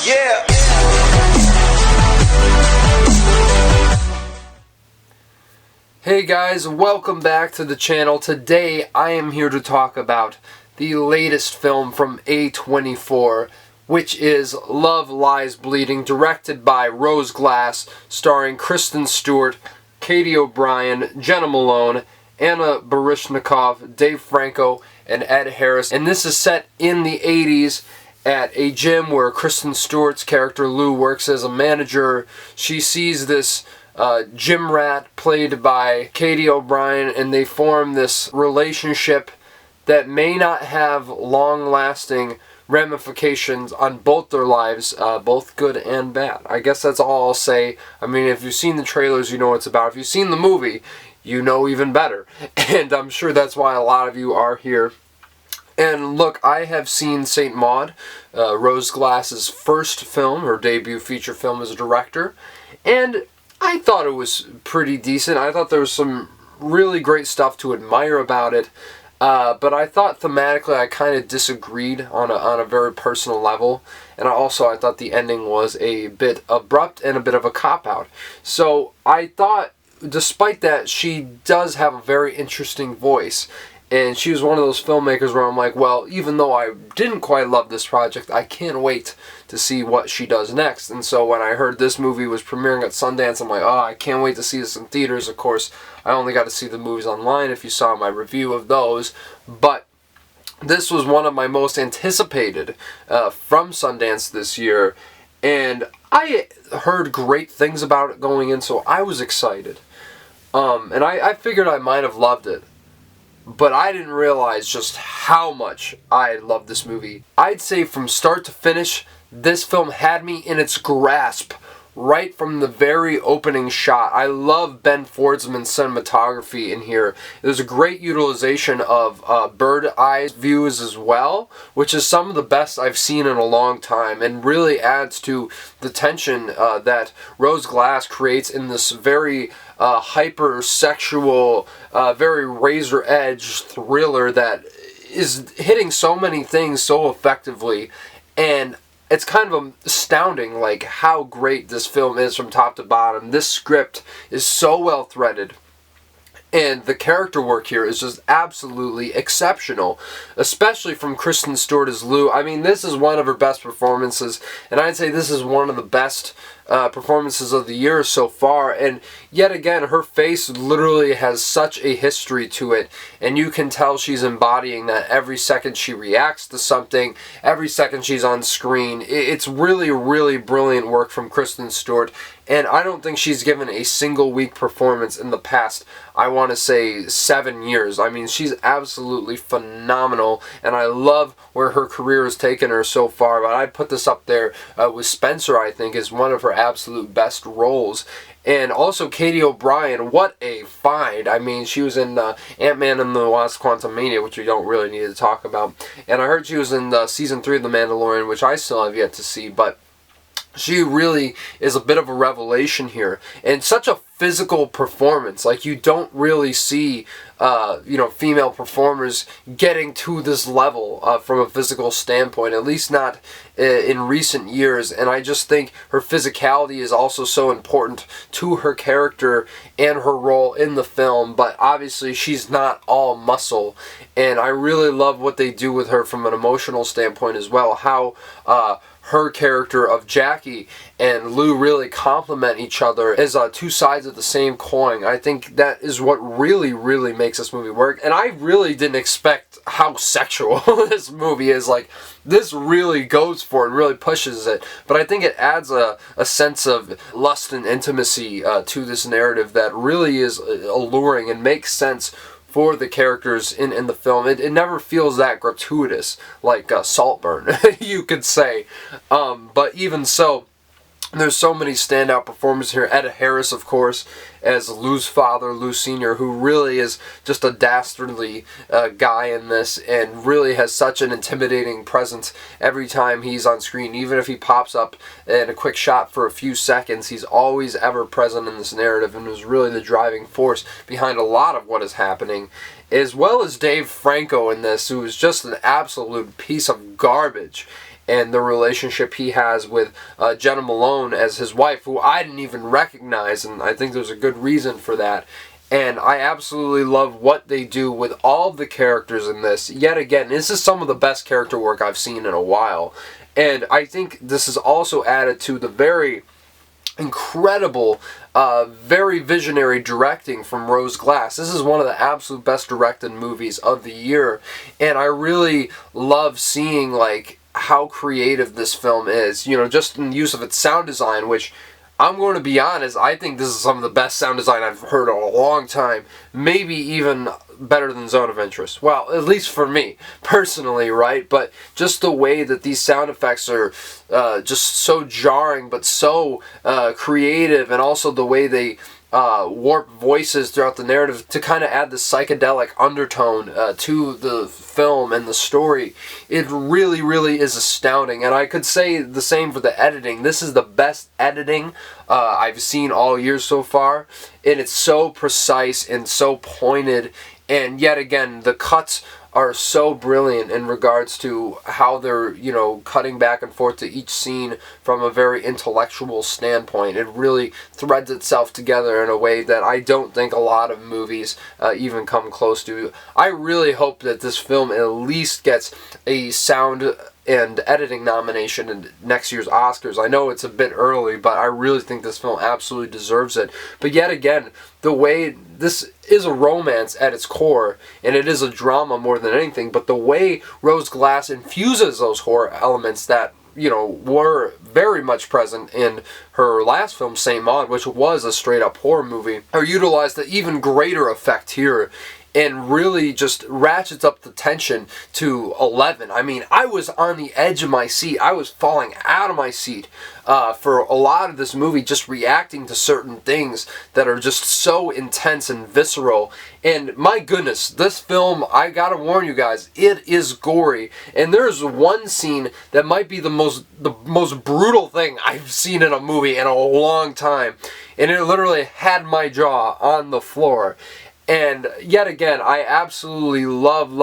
Yeah. Hey guys, welcome back to the channel. Today I am here to talk about the latest film from A24, which is Love Lies Bleeding, directed by Rose Glass, starring Kristen Stewart, Katie O'Brien, Jenna Malone, Anna Baryshnikov, Dave Franco, and Ed Harris. And this is set in the 80s at a gym where Kristen Stewart's character Lou works as a manager. She sees this gym rat played by Katie O'Brien, and they form this relationship that may not have long-lasting ramifications on both their lives, both good and bad. I guess that's all I'll say. I mean, if you've seen the trailers, you know what it's about. If you've seen the movie, you know even better. And I'm sure that's why a lot of you are here. And look, I have seen St. Maud, Rose Glass's first film, her debut feature film as a director, and I thought it was pretty decent. I thought there was some really great stuff to admire about it, but I thought thematically I kind of disagreed on a very personal level, and I thought the ending was a bit abrupt and a bit of a cop-out. So I thought, despite that, she does have a very interesting voice. And she was one of those filmmakers where I'm like, well, even though I didn't quite love this project, I can't wait to see what she does next. And so when I heard this movie was premiering at Sundance, I'm like, oh, I can't wait to see this in theaters. Of course, I only got to see the movies online if you saw my review of those. But this was one of my most anticipated from Sundance this year. And I heard great things about it going in, so I was excited. And I figured I might have loved it. But I didn't realize just how much I loved this movie. I'd say from start to finish, this film had me in its grasp right from the very opening shot. I love Ben Fordsman's cinematography in here. There's a great utilization of bird eye views as well, which is some of the best I've seen in a long time, and really adds to the tension that Rose Glass creates in this very hyper-sexual, very razor-edge thriller that is hitting so many things so effectively. And it's kind of astounding, like, how great this film is from top to bottom. This script is so well threaded, and the character work here is just absolutely exceptional, especially from Kristen Stewart as Lou. I mean, this is one of her best performances, and I'd say this is one of the best performances of the year so far. And yet again, her face literally has such a history to it, and you can tell she's embodying that every second she reacts to something, every second she's on screen. It's really, really brilliant work from Kristen Stewart, and I don't think she's given a single weak performance in the past, I want to say, 7 years. I mean, she's absolutely phenomenal, and I love where her career has taken her so far. But I'd put this up there with Spencer, I think, is one of her absolute best roles. And also Katie O'Brien, what a find. I mean, she was in Ant-Man and the Wasp: Quantumania, which we don't really need to talk about. And I heard she was in Season 3 of The Mandalorian, which I still have yet to see, but she really is a bit of a revelation here, and such a physical performance. Like, you don't really see, female performers getting to this level from a physical standpoint, at least not in recent years. And I just think her physicality is also so important to her character and her role in the film. But obviously, she's not all muscle, and I really love what they do with her from an emotional standpoint as well. How her character of Jackie and Lou really complement each other as two sides of the same coin. I think that is what really, really makes this movie work. And I really didn't expect how sexual this movie is. Like, this really goes for it, really pushes it. But I think it adds a sense of lust and intimacy to this narrative that really is alluring and makes sense for the characters in the film. It never feels that gratuitous, like Saltburn, you could say. But even so, there's so many standout performers here. Ed Harris, of course, as Lou's father, Lou Sr., who really is just a dastardly guy in this, and really has such an intimidating presence every time he's on screen. Even if he pops up in a quick shot for a few seconds, he's always ever present in this narrative, and is really the driving force behind a lot of what is happening. As well as Dave Franco in this, who is just an absolute piece of garbage. and the relationship he has with Jenna Malone as his wife, who I didn't even recognize, and I think there's a good reason for that. And I absolutely love what they do with all of the characters in this. Yet again, this is some of the best character work I've seen in a while. And I think this is also added to the very incredible, very visionary directing from Rose Glass. This is one of the absolute best directed movies of the year. And I really love seeing, like, how creative this film is. You know, just in the use of its sound design, which, I'm going to be honest, I think this is some of the best sound design I've heard in a long time. Maybe even better than Zone of Interest. Well, at least for me, personally, right? But just the way that these sound effects are just so jarring, but so creative, and also the way they warp voices throughout the narrative to kind of add the psychedelic undertone to the film and the story. It really, really is astounding. And I could say the same for the editing. This is the best editing I've seen all year so far. And it's so precise and so pointed. And yet again, the cuts are so brilliant in regards to how they're, you know, cutting back and forth to each scene from a very intellectual standpoint. It really threads itself together in a way that I don't think a lot of movies even come close to. I really hope that this film at least gets a sound and editing nomination in next year's Oscars. I know it's a bit early, but I really think this film absolutely deserves it. But yet again, the way this is a romance at its core, and it is a drama more than anything, but the way Rose Glass infuses those horror elements that, you know, were very much present in her last film, Saint Maud, which was a straight-up horror movie, are utilized to even greater effect here, and really just ratchets up the tension to 11. I mean, I was on the edge of my seat. I was falling out of my seat for a lot of this movie, just reacting to certain things that are just so intense and visceral. And my goodness, this film, I gotta warn you guys, it is gory. And there's one scene that might be the most brutal thing I've seen in a movie in a long time. And it literally had my jaw on the floor. And yet again, I absolutely love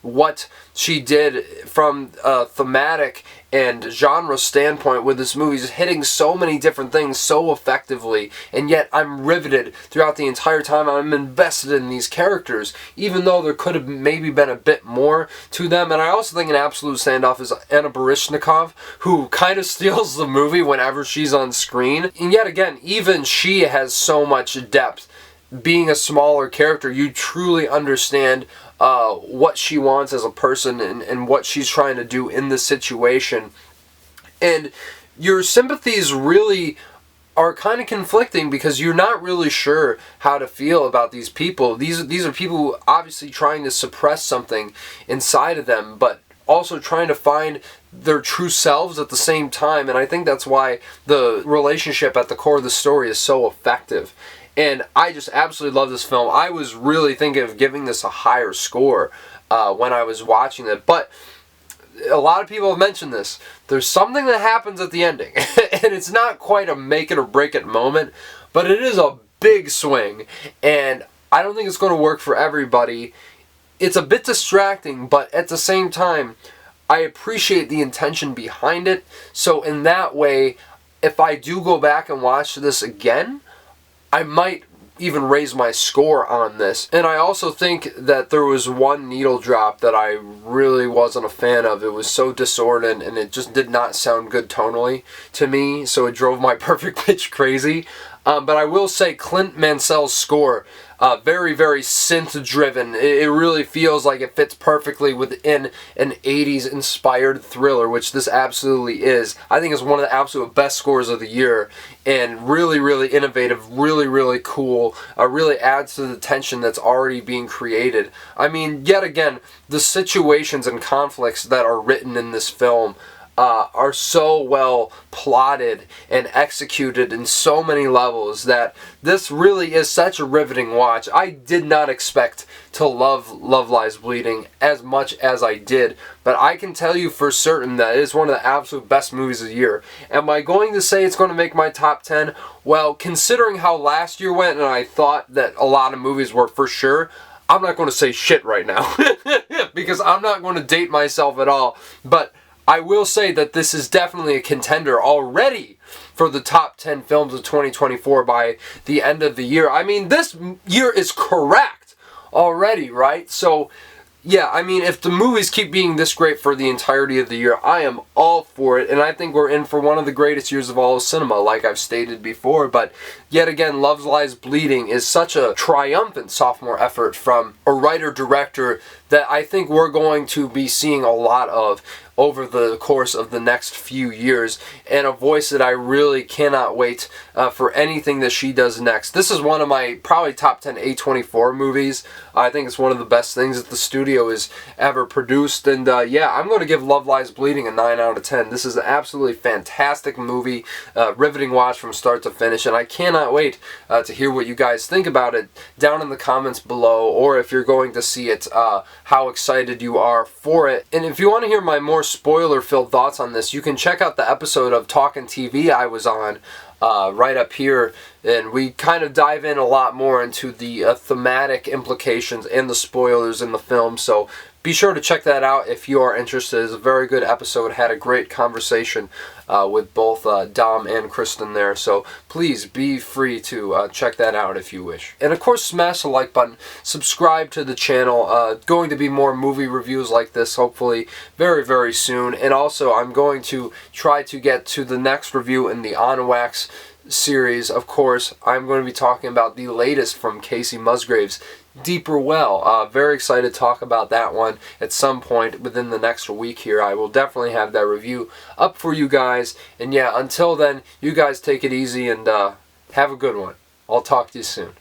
what she did from a thematic and genre standpoint with this movie, just hitting so many different things so effectively. And yet I'm riveted throughout the entire time. I'm invested in these characters, even though there could have maybe been a bit more to them. And I also think an absolute standoff is Anna Baryshnikov, who kind of steals the movie whenever she's on screen. And yet again, even she has so much depth. Being a smaller character, you truly understand what she wants as a person and what she's trying to do in this situation. And your sympathies really are kind of conflicting because you're not really sure how to feel about these people. These are people who obviously trying to suppress something inside of them, but also trying to find their true selves at the same time. And I think that's why the relationship at the core of the story is so effective. And I just absolutely love this film. I was really thinking of giving this a higher score when I was watching it. But a lot of people have mentioned this. There's something that happens at the ending. And it's not quite a make it or break it moment. But it is a big swing. And I don't think it's going to work for everybody. It's a bit distracting. But at the same time, I appreciate the intention behind it. So in that way, if I do go back and watch this again, I might even raise my score on this. And I also think that there was one needle drop that I really wasn't a fan of. It was so disordinate and it just did not sound good tonally to me, so it drove my perfect pitch crazy. But I will say Clint Mansell's score, very, very synth-driven. It really feels like it fits perfectly within an 80s inspired thriller, which this absolutely is. I think it's one of the absolute best scores of the year, and really, really innovative, really, really cool. Really adds to the tension that's already being created. I mean, yet again, the situations and conflicts that are written in this film are so well plotted and executed in so many levels that this really is such a riveting watch. I did not expect to love Love Lies Bleeding as much as I did, but I can tell you for certain that it is one of the absolute best movies of the year. Am I going to say it's going to make my top 10? Well, considering how last year went and I thought that a lot of movies were for sure, I'm not going to say shit right now because I'm not going to date myself at all, but I will say that this is definitely a contender already for the top 10 films of 2024 by the end of the year. I mean, this year is correct already, right? So, yeah, I mean, if the movies keep being this great for the entirety of the year, I am all for it, and I think we're in for one of the greatest years of all of cinema, like I've stated before. But yet again, Love Lies Bleeding is such a triumphant sophomore effort from a writer-director that I think we're going to be seeing a lot of over the course of the next few years, and a voice that I really cannot wait for anything that she does next. This is one of my probably top 10 A24 movies. I think it's one of the best things that the studio has ever produced, and yeah, I'm going to give Love Lies Bleeding a 9 out of 10. This is an absolutely fantastic movie, riveting watch from start to finish, and I cannot wait to hear what you guys think about it down in the comments below, or if you're going to see it, how excited you are for it. And if you want to hear my more spoiler-filled thoughts on this, you can check out the episode of Talkin' TV I was on right up here, and we kind of dive in a lot more into the thematic implications and the spoilers in the film, so be sure to check that out if you are interested. It's a very good episode. Had a great conversation with both Dom and Kristen there, so please be free to check that out if you wish. And of course, smash the like button, subscribe to the channel. Going to be more movie reviews like this hopefully very, very soon. And also, I'm going to try to get to the next review in the On Wax series. Of course, I'm going to be talking about the latest from Casey Musgraves, Deeper Well. Very excited to talk about that one at some point within the next week here. I will definitely have that review up for you guys. And yeah, until then, you guys take it easy and have a good one. I'll talk to you soon.